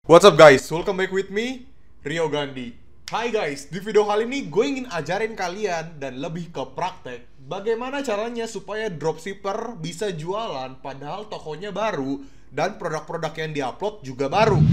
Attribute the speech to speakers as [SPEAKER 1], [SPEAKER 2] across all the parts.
[SPEAKER 1] What's up guys, welcome back with me, Rio Gandhi. Hai guys, di video kali ini gue ingin ajarin kalian dan lebih ke praktek bagaimana caranya supaya dropshipper bisa jualan padahal tokonya baru dan produk-produk yang diupload juga baru.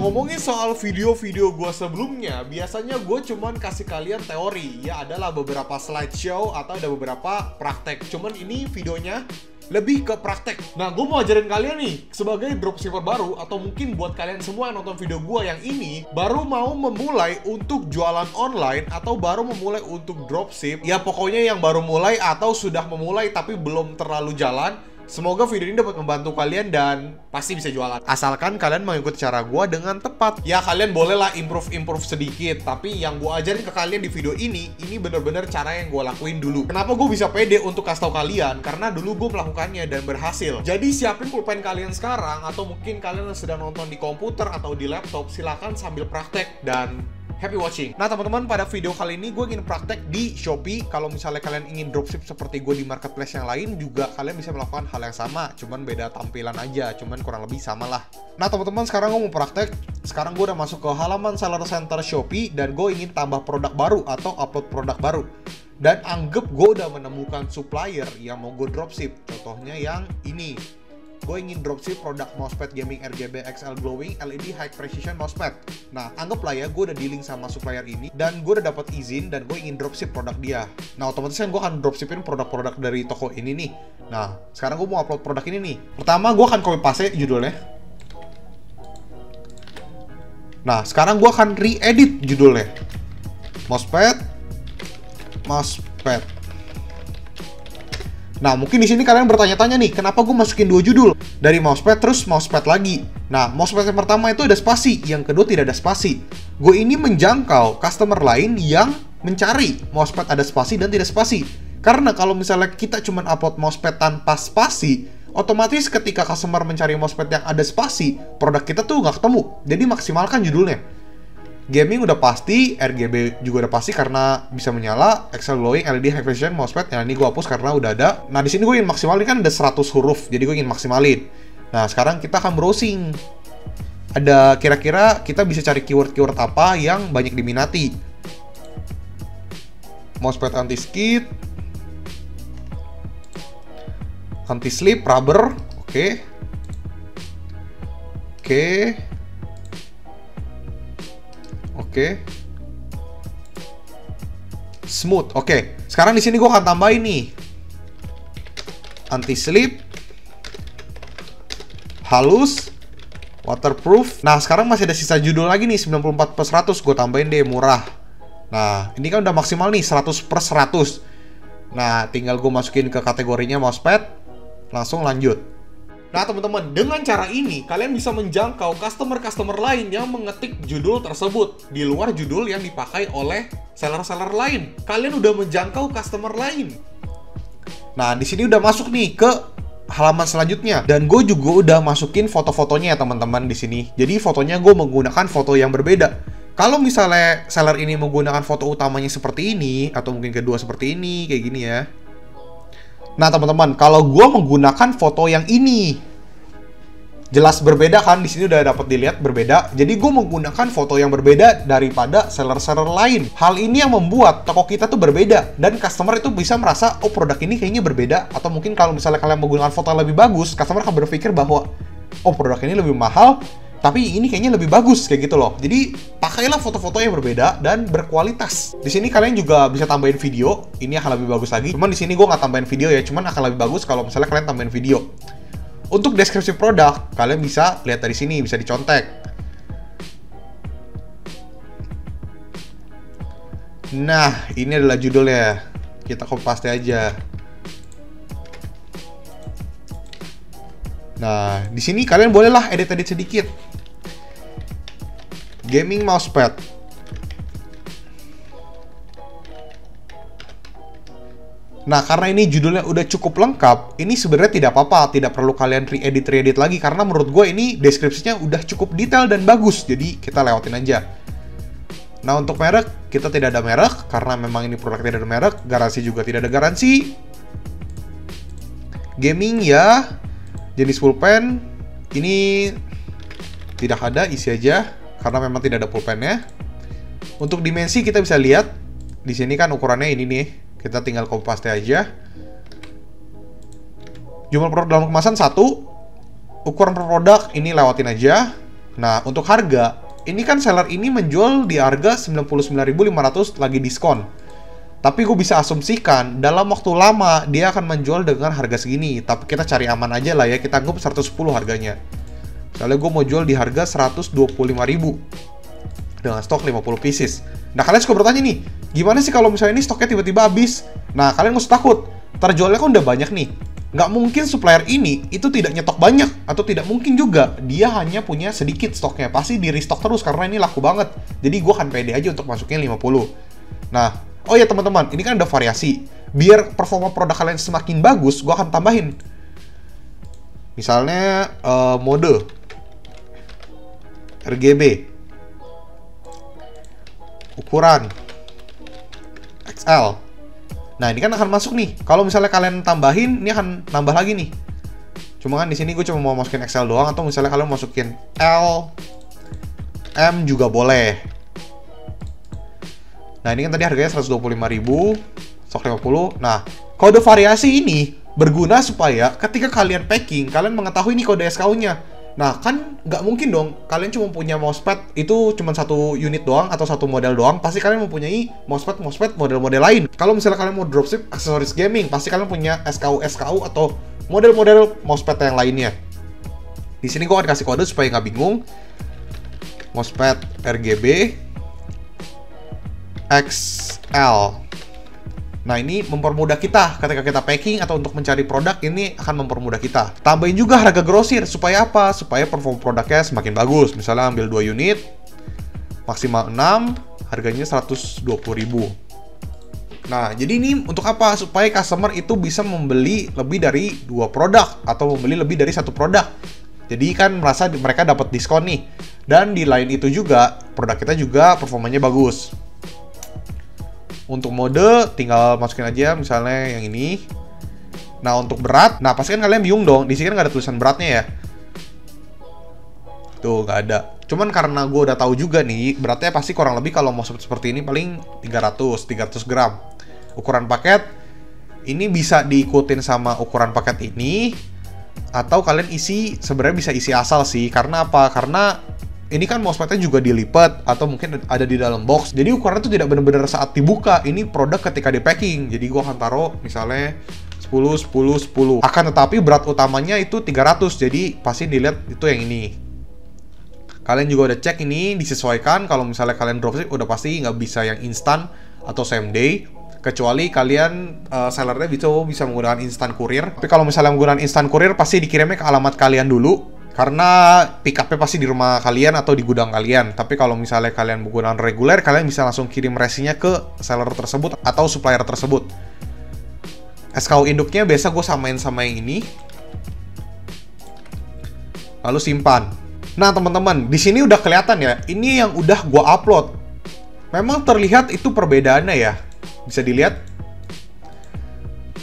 [SPEAKER 1] Ngomongin soal video-video gue sebelumnya, biasanya gue cuman kasih kalian teori. Ya adalah beberapa slideshow atau ada beberapa praktek. Cuman ini videonya lebih ke praktek. Nah, gue mau ajarin kalian nih, sebagai dropshipper baru, atau mungkin buat kalian semua yang nonton video gue yang ini, baru mau memulai untuk jualan online, atau baru memulai untuk dropship. Ya pokoknya yang baru mulai atau sudah memulai tapi belum terlalu jalan. Semoga video ini dapat membantu kalian dan pasti bisa jualan. Asalkan kalian mengikuti cara gue dengan tepat. Ya kalian bolehlah improve sedikit. Tapi yang gue ajarin ke kalian di video ini bener-bener cara yang gue lakuin dulu. Kenapa gue bisa pede untuk kasih tau kalian? Karena dulu gue melakukannya dan berhasil. Jadi siapin pulpen kalian sekarang, atau mungkin kalian sedang nonton di komputer atau di laptop, silakan sambil praktek dan happy watching. Nah teman-teman, pada video kali ini gue ingin praktek di Shopee. Kalau misalnya kalian ingin dropship seperti gue di marketplace yang lain, juga kalian bisa melakukan hal yang sama, cuman beda tampilan aja, cuman kurang lebih sama lah. Nah teman-teman, sekarang gue mau praktek. Sekarang gue udah masuk ke halaman Seller Center Shopee dan gue ingin tambah produk baru atau upload produk baru. Dan anggap gue udah menemukan supplier yang mau gue dropship. Contohnya yang ini. Gue ingin dropship produk mousepad gaming RGB XL glowing LED high precision mousepad. Nah, anggaplah ya gue udah dealing sama supplier ini dan gue udah dapat izin dan gue ingin dropship produk dia. Nah, otomatis kan gue akan dropshipin produk-produk dari toko ini nih. Nah, sekarang gue mau upload produk ini nih. Pertama, gue akan copy paste judulnya. Nah, sekarang gue akan re-edit judulnya. Mousepad. Nah, mungkin di sini kalian bertanya-tanya nih, kenapa gue masukin dua judul? Dari mousepad terus mousepad lagi. Nah, mousepad yang pertama itu ada spasi, yang kedua tidak ada spasi. Gue ini menjangkau customer lain yang mencari mousepad ada spasi dan tidak spasi. Karena kalau misalnya kita cuma upload mousepad tanpa spasi, otomatis ketika customer mencari mousepad yang ada spasi, produk kita tuh nggak ketemu. Jadi maksimalkan judulnya. Gaming udah pasti, RGB juga udah pasti karena bisa menyala, XL glowing, LED high precision mousepad. Nah, ini gue hapus karena udah ada. Nah, di sini gue ingin maksimalin, kan ada 100 huruf, jadi gue ingin maksimalin. Nah, sekarang kita akan browsing. Ada kira-kira kita bisa cari keyword-keyword apa yang banyak diminati. Mousepad anti-skid, anti-slip, rubber, oke. Smooth. Oke. Sekarang di sini gue akan tambahin nih anti-slip, halus, waterproof. Nah, sekarang masih ada sisa judul lagi nih, 94/100. Gue tambahin deh, murah. Nah, ini kan udah maksimal nih, 100/100. Nah, tinggal gue masukin ke kategorinya mousepad. Langsung lanjut. Nah teman-teman, dengan cara ini kalian bisa menjangkau customer-customer lain yang mengetik judul tersebut di luar judul yang dipakai oleh seller-seller lain. Kalian udah menjangkau customer lain. Nah, di sini udah masuk nih ke halaman selanjutnya, dan gue juga udah masukin foto-fotonya ya teman-teman di sini. Jadi fotonya gue menggunakan foto yang berbeda. Kalau misalnya seller ini menggunakan foto utamanya seperti ini, atau mungkin kedua seperti ini, kayak gini ya. Nah teman-teman, kalau gue menggunakan foto yang ini, jelas berbeda kan? Di sini udah dapat dilihat berbeda. Jadi gue menggunakan foto yang berbeda daripada seller-seller lain. Hal ini yang membuat toko kita tuh berbeda, dan customer itu bisa merasa, oh produk ini kayaknya berbeda. Atau mungkin kalau misalnya kalian menggunakan foto yang lebih bagus, customer akan berpikir bahwa, oh produk ini lebih mahal, tapi ini kayaknya lebih bagus, kayak gitu loh. Jadi pakailah foto-foto yang berbeda dan berkualitas. Di sini kalian juga bisa tambahin video. Ini akan lebih bagus lagi. Cuman di sini gue nggak tambahin video ya. Cuman akan lebih bagus kalau misalnya kalian tambahin video. Untuk deskripsi produk, kalian bisa lihat dari sini, bisa dicontek. Nah, ini adalah judulnya. Kita copy paste aja. Nah, di sini kalian bolehlah edit-edit sedikit. Gaming mousepad. Nah, karena ini judulnya udah cukup lengkap, ini sebenarnya tidak apa-apa, tidak perlu kalian re-edit lagi, karena menurut gue ini deskripsinya udah cukup detail dan bagus, jadi kita lewatin aja. Nah, untuk merek, kita tidak ada merek, karena memang ini produk tidak ada merek. Garansi juga tidak ada garansi. Gaming ya, jenis pulpen, ini tidak ada, isi aja, karena memang tidak ada pulpennya. Untuk dimensi kita bisa lihat, di sini kan ukurannya ini nih, kita tinggal copy paste aja. Jumlah produk dalam kemasan 1, ukuran per produk ini lewatin aja. Nah, untuk harga, ini kan seller ini menjual di harga 99.500 lagi diskon. Tapi gue bisa asumsikan dalam waktu lama dia akan menjual dengan harga segini. Tapi kita cari aman aja lah ya, kita anggap 110 harganya. Misalnya gue mau jual di harga 125.000 dengan stok 50 pieces. Nah, kalian suka bertanya nih, gimana sih kalau misalnya ini stoknya tiba-tiba habis? Nah, kalian nggak usah takut, terjualnya kan udah banyak nih. Nggak mungkin supplier ini itu tidak nyetok banyak, atau tidak mungkin juga dia hanya punya sedikit stoknya. Pasti di restock terus karena ini laku banget. Jadi gue akan pede aja untuk masukin 50. Nah, oh ya teman-teman, ini kan ada variasi. Biar performa produk kalian semakin bagus, gue akan tambahin. Misalnya mode RGB, ukuran XL. Nah, ini kan akan masuk nih. Kalau misalnya kalian tambahin, ini akan nambah lagi nih. Cuma kan di sini gue cuma mau masukin XL doang, atau misalnya kalian masukin L, M juga boleh. Nah, ini kan tadi harganya 125.000, stok 50. Nah, kode variasi ini berguna supaya ketika kalian packing, kalian mengetahui ini kode SKU-nya. Nah, kan nggak mungkin dong kalian cuma punya mousepad itu cuma satu unit doang atau satu model doang. Pasti kalian mempunyai mousepad model-model lain. Kalau misalnya kalian mau dropship aksesoris gaming, pasti kalian punya SKU atau model-model mousepad yang lainnya. Di sini gue akan kasih kode supaya nggak bingung. Mousepad RGB XL. Nah, ini mempermudah kita ketika kita packing atau untuk mencari produk, ini akan mempermudah kita. Tambahin juga harga grosir, supaya apa? Supaya performa produknya semakin bagus. Misalnya ambil 2 unit, maksimal 6, harganya 120.000. Nah, jadi ini untuk apa? Supaya customer itu bisa membeli lebih dari 2 produk, atau membeli lebih dari 1 produk. Jadi kan merasa mereka dapat diskon nih. Dan di lain itu juga, produk kita juga performanya bagus. Untuk mode, tinggal masukin aja misalnya yang ini. Nah, untuk berat, nah pasti kan kalian bingung dong, di sini kan nggak ada tulisan beratnya ya. Tuh, nggak ada. Cuman karena gue udah tahu juga nih, beratnya pasti kurang lebih kalau mau seperti ini paling 300 gram. Ukuran paket, ini bisa diikutin sama ukuran paket ini. Atau kalian isi, sebenarnya bisa isi asal sih. Karena apa? Karena ini kan mousepadnya juga dilipat atau mungkin ada di dalam box. Jadi ukurannya itu tidak benar-benar saat dibuka. Ini produk ketika di packing. Jadi gua akan taruh misalnya 10, 10, 10. Akan tetapi berat utamanya itu 300. Jadi pasti dilihat itu yang ini. Kalian juga udah cek ini disesuaikan. Kalau misalnya kalian dropship udah pasti nggak bisa yang instan atau same day. Kecuali kalian sellernya bisa menggunakan instan courier. Tapi kalau misalnya menggunakan instan courier pasti dikirimnya ke alamat kalian dulu. Karena pick up-nya pasti di rumah kalian atau di gudang kalian. Tapi kalau misalnya kalian menggunakan reguler, kalian bisa langsung kirim resinya ke seller tersebut atau supplier tersebut. SKU induknya biasa gue samain sama yang ini. Lalu simpan. Nah teman-teman, di sini udah kelihatan ya. Ini yang udah gue upload. Memang terlihat itu perbedaannya ya. Bisa dilihat.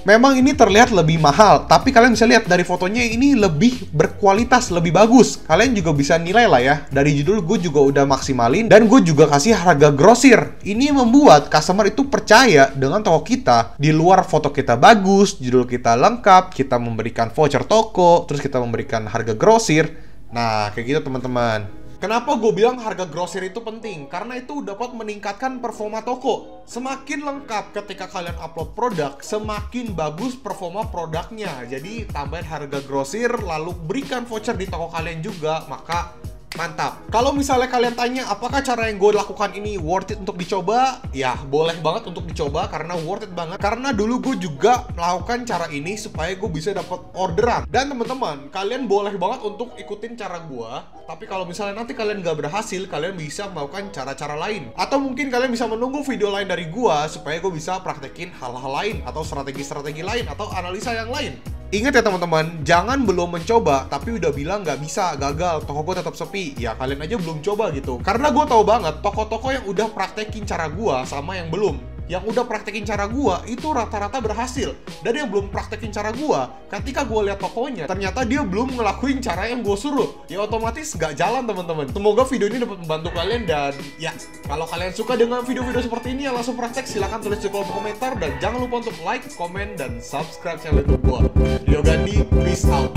[SPEAKER 1] Memang ini terlihat lebih mahal, tapi kalian bisa lihat dari fotonya ini lebih berkualitas, lebih bagus. Kalian juga bisa nilai lah ya. Dari judul gue juga udah maksimalin dan gue juga kasih harga grosir. Ini membuat customer itu percaya dengan toko kita. Di luar foto kita bagus, judul kita lengkap, kita memberikan voucher toko, terus kita memberikan harga grosir. Nah, kayak gitu teman-teman. Kenapa gue bilang harga grosir itu penting? Karena itu dapat meningkatkan performa toko. Semakin lengkap ketika kalian upload produk, semakin bagus performa produknya. Jadi tambahin harga grosir, lalu berikan voucher di toko kalian juga, maka mantap. Kalau misalnya kalian tanya apakah cara yang gue lakukan ini worth it untuk dicoba, ya boleh banget untuk dicoba karena worth it banget. Karena dulu gue juga melakukan cara ini supaya gue bisa dapat orderan. Dan teman-teman, kalian boleh banget untuk ikutin cara gue. Tapi kalau misalnya nanti kalian gak berhasil, kalian bisa melakukan cara-cara lain. Atau mungkin kalian bisa menunggu video lain dari gue supaya gue bisa praktekin hal-hal lain atau strategi-strategi lain atau analisa yang lain. Ingat ya teman-teman, jangan belum mencoba tapi udah bilang nggak bisa, gagal, toko gue tetap sepi. Ya kalian aja belum coba gitu. Karena gue tahu banget toko-toko yang udah praktekin cara gue sama yang belum. Yang udah praktekin cara gue itu rata-rata berhasil. Dan yang belum praktekin cara gue, ketika gue lihat tokonya, ternyata dia belum ngelakuin cara yang gue suruh. Ya otomatis nggak jalan teman-teman. Semoga video ini dapat membantu kalian, dan ya kalau kalian suka dengan video-video seperti ini yang langsung praktek, silahkan tulis di kolom komentar. Dan jangan lupa untuk like, komen, dan subscribe channel YouTube gue. Rio Gandhi, peace out.